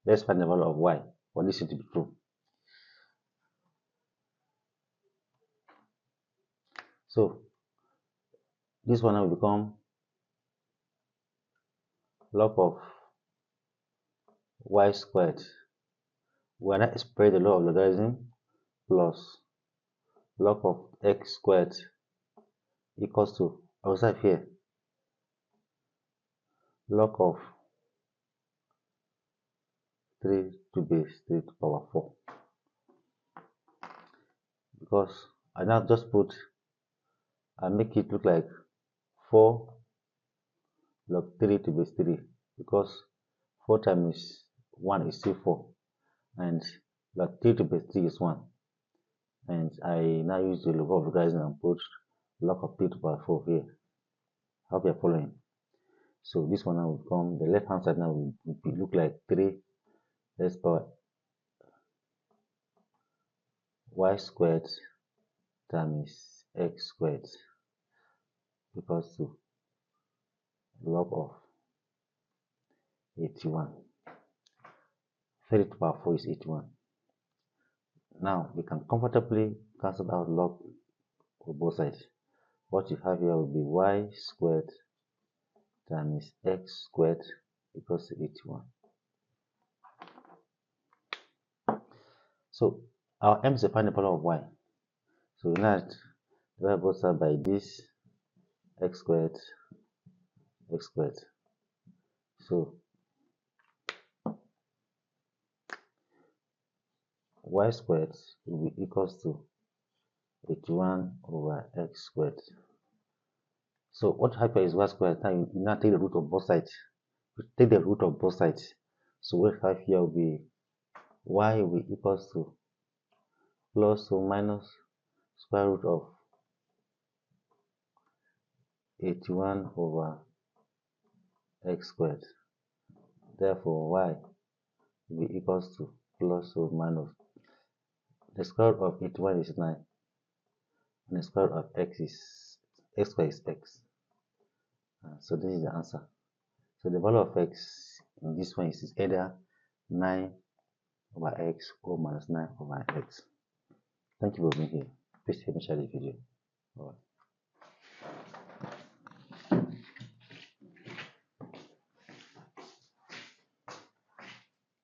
Let's find the value of y for this to be true. So this one will become log of y squared. We are not spread the law of logarithm plus log of x squared equals to, observe here, log of 3 to base 3 to power 4. Because I now just put, I make it look like 4 log 3 to base 3, because 4 times 1 is still 4, and log 3 to base 3 is 1. And I now use the law of logarithm and put log of 3 to power 4 here. I hope you are following. So this one now will become, the left hand side now will look like 3 x power y squared times x squared equals to log of 81. 3 to the power 4 is 81. Now we can comfortably cancel out log of both sides. What you have here will be y squared times x squared equals to 81. So our m is to find the power of y. So we now divide both sides by this x squared, x squared. So y squared will be equals to 81 over x squared. So what happens is y squared. Now you now take the root of both sides. You take the root of both sides. So what we have here will be y will be equals to plus or minus square root of 81 over x squared. Therefore y will be equals to plus or minus, the square root of 81 is 9, and the square root of x squared is x. So this is the answer. So the value of x in this one is either 9 over x or minus 9 over x. Thank you for being here. Please help me share the video. All right.